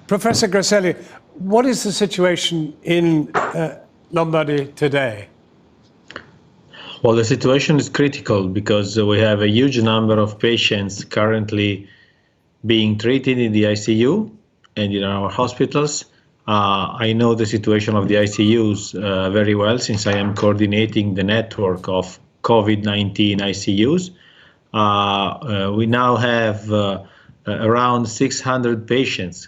Professor Grasselli, what is the situation in Lombardy today? Well, the situation is critical because we have a huge number of patients currently being treated in the ICU and in our hospitals. I know the situation of the ICUs very well since I am coordinating the network of COVID-19 ICUs. We now have around 600 patients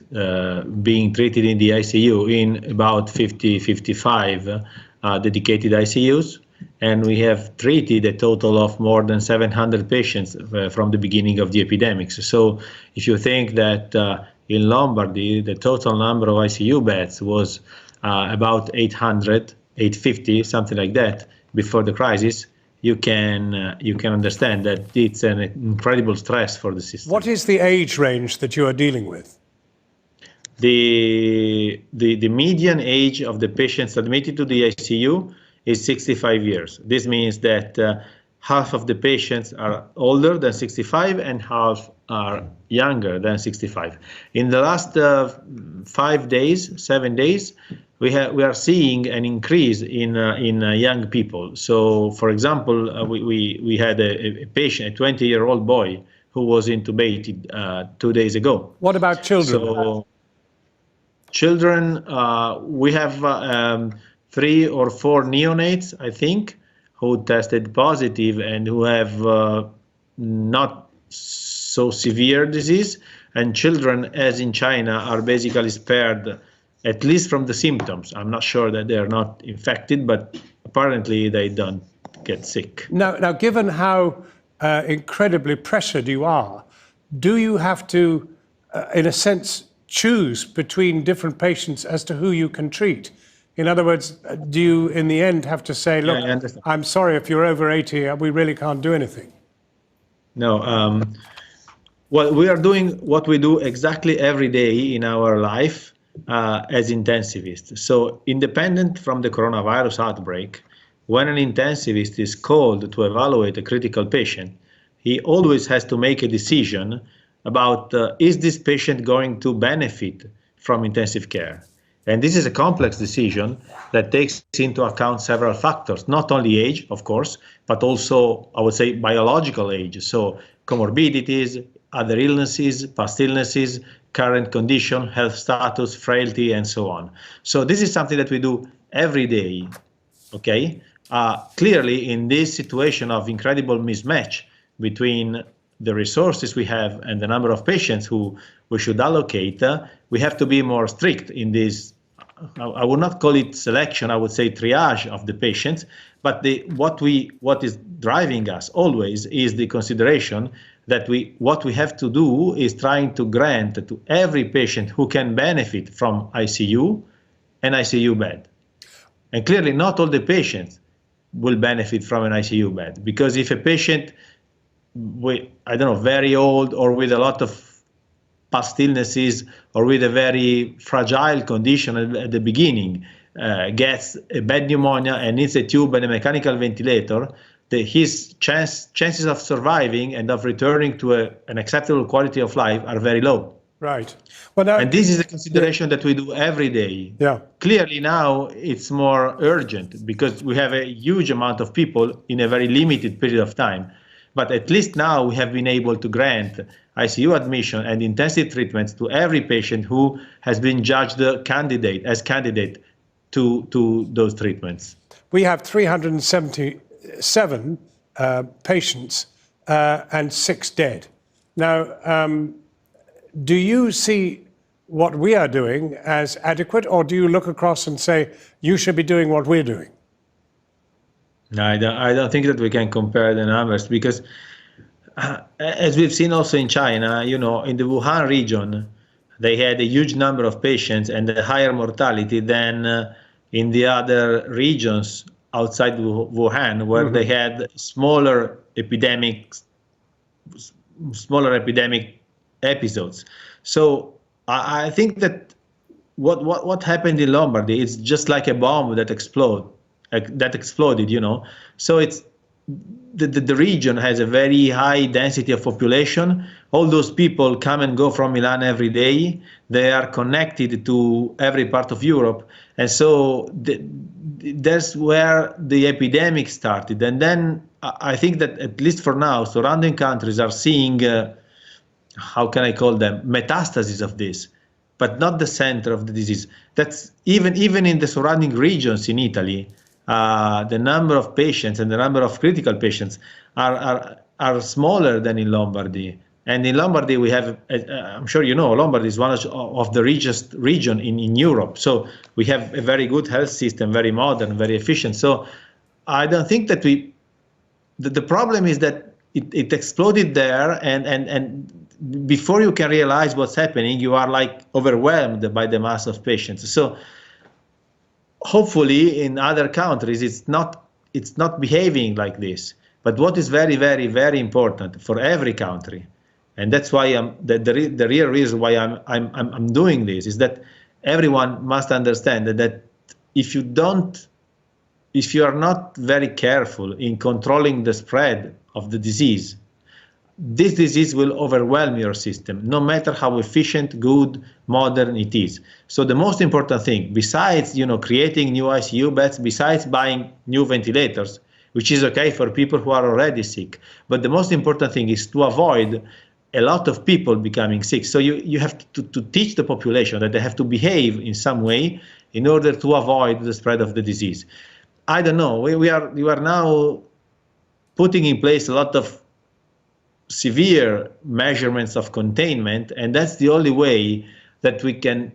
being treated in the ICU in about 55 dedicated ICUs. And we have treated a total of more than 700 patients from the beginning of the epidemic. So if you think that in Lombardy, the total number of ICU beds was about 800, 850, something like that, before the crisis, you can understand that it's an incredible stress for the system. What is the age range that you are dealing with? The median age of the patients admitted to the ICU is 65 years. This means that half of the patients are older than 65 and half are younger than 65. In the last 7 days, we are seeing an increase in young people. So, for example, we had a patient, a 20-year-old boy, who was intubated 2 days ago. What about children? So, children, we have 3 or 4 neonates, I think, who tested positive and who have not so severe disease. And children, as in China, are basically spared, at least from the symptoms. I'm not sure that they are not infected, but apparently they don't get sick. Now given how incredibly pressured you are, do you have to, in a sense, choose between different patients as to who you can treat? In other words, do you, in the end, have to say, look, yeah, I'm sorry, if you're over 80, we really can't do anything? No. Well, we are doing what we do exactly every day in our life as intensivists. So independent from the coronavirus outbreak, when an intensivist is called to evaluate a critical patient, he always has to make a decision about is this patient going to benefit from intensive care? And this is a complex decision that takes into account several factors, not only age, of course, but also, I would say, biological age. So comorbidities, other illnesses, past illnesses, current condition, health status, frailty, and so on. So this is something that we do every day, okay? Clearly, in this situation of incredible mismatch between the resources we have and the number of patients who we should allocate, we have to be more strict in this. I would not call it selection, I would say triage of the patients, but what is driving us always is the consideration that what we have to do is trying to grant to every patient who can benefit from ICU an ICU bed. And clearly not all the patients will benefit from an ICU bed, because if a patient very old or with a lot of past illnesses or with a very fragile condition at the beginning gets a bad pneumonia and needs a tube and a mechanical ventilator, his chances of surviving and of returning to an acceptable quality of life are very low. Right. Well, now, and this is a consideration that we do every day. Yeah. Clearly now it's more urgent because we have a huge amount of people in a very limited period of time. But at least now we have been able to grant ICU admission and intensive treatments to every patient who has been judged candidate to those treatments. We have 377 patients and 6 dead. Now, do you see what we are doing as adequate, or do you look across and say, you should be doing what we're doing? No, I don't think that we can compare the numbers because, as we've seen also in China, in the Wuhan region, they had a huge number of patients and a higher mortality than in the other regions outside Wuhan, where they had smaller epidemic episodes. So I think that what happened in Lombardy is just like a bomb that exploded, So the region has a very high density of population. All those people come and go from Milan every day. They are connected to every part of Europe. And so that's where the epidemic started. And then I think that, at least for now, surrounding countries are seeing, how can I call them, metastasis of this, but not the center of the disease. That's even in the surrounding regions in Italy, the number of patients and the number of critical patients are smaller than in Lombardy. And in Lombardy, we have, I'm sure you know, Lombardy is one of the richest region in Europe. So we have a very good health system, very modern, very efficient. So I don't think that the problem is that it exploded there, and before you can realize what's happening, you are like overwhelmed by the mass of patients. So hopefully in other countries it's not behaving like this. But what is very, very, very important for every country, and that's why the real reason why I'm doing this, is that everyone must understand that if you are not very careful in controlling the spread of the disease, this disease will overwhelm your system, no matter how efficient, good, modern it is. So the most important thing, besides creating new ICU beds, besides buying new ventilators, which is okay for people who are already sick, but the most important thing is to avoid a lot of people becoming sick. So you have to teach the population that they have to behave in some way in order to avoid the spread of the disease. I don't know. We are now putting in place a lot of severe measurements of containment, and that's the only way that we can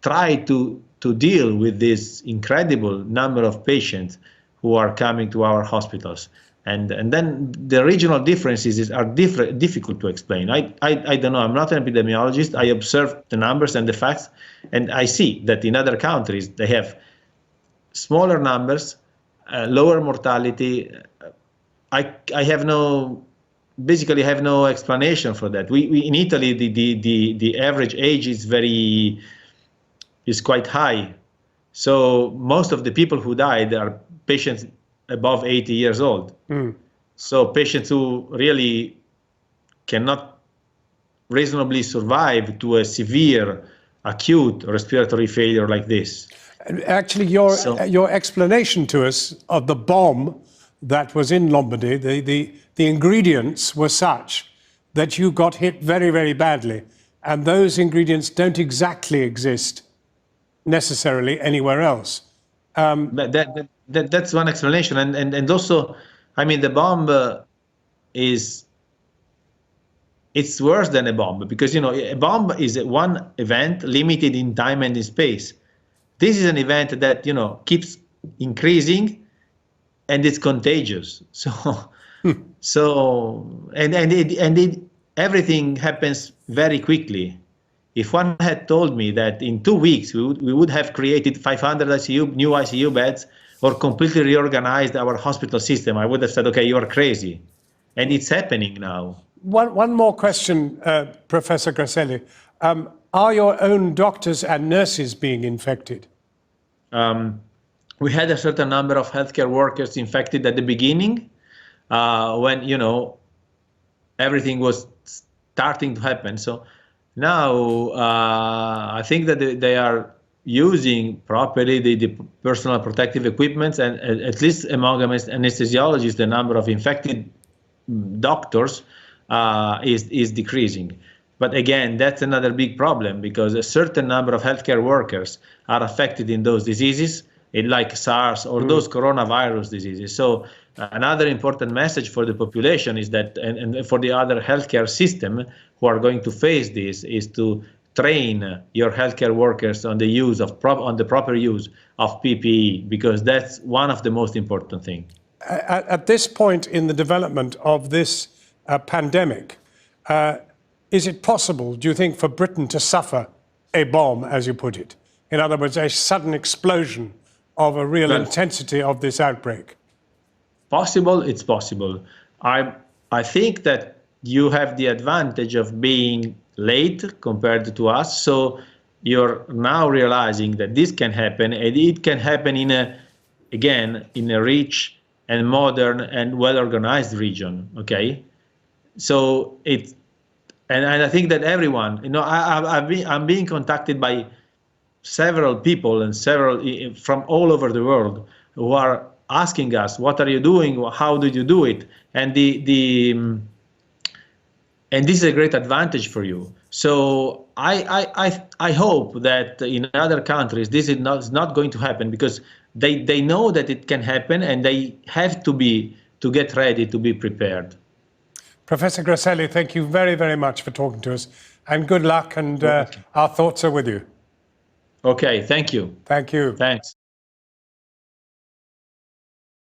try to deal with this incredible number of patients who are coming to our hospitals. And then the regional differences are difficult to explain. I don't know. I'm not an epidemiologist. I observe the numbers and the facts, and I see that in other countries they have smaller numbers, lower mortality. I have basically have no explanation for that. We in Italy, the average age is quite high. So most of the people who died are patients above 80 years old. So patients who really cannot reasonably survive to a severe acute respiratory failure like this. Actually, your explanation to us of the bomb that was in Lombardy, the ingredients were such that you got hit very, very badly. And those ingredients don't exactly exist necessarily anywhere else. That's one explanation. And also, I mean, the bomb it's worse than a bomb, because, a bomb is one event limited in time and in space. This is an event that, keeps increasing, and it's contagious. Everything happens very quickly. If one had told me that in 2 weeks we would have created 500 new ICU beds or completely reorganized our hospital system, I would have said, okay, you are crazy. And it's happening now. One more question, Professor Grasselli. Are your own doctors and nurses being infected? We had a certain number of healthcare workers infected at the beginning, when everything was starting to happen. So now I think that they are using properly the personal protective equipment, and at least among anesthesiologists, the number of infected doctors is decreasing. But again, that's another big problem, because a certain number of healthcare workers are affected in those diseases, like SARS or those coronavirus diseases. So another important message for the population is that, and for the other healthcare system who are going to face this, is to train your healthcare workers on the use of the proper use of PPE, because that's one of the most important things. At this point in the development of this pandemic, is it possible, do you think, for Britain to suffer a bomb, as you put it? In other words, a sudden explosion of a real intensity of this outbreak? Possible, it's possible. I think that you have the advantage of being late compared to us, so you're now realizing that this can happen, and it can happen in a rich and modern and well-organized region. Okay, so and I think that everyone, I'm being contacted by several people and several from all over the world who are asking us, what are you doing? How did you do it? And and this is a great advantage for you. So I hope that in other countries this is not going to happen, because they know that it can happen, and they have to get ready, to be prepared. Professor Grasselli, thank you very, very much for talking to us, and good luck, and our thoughts are with you. Okay, thank you. Thank you. Thanks.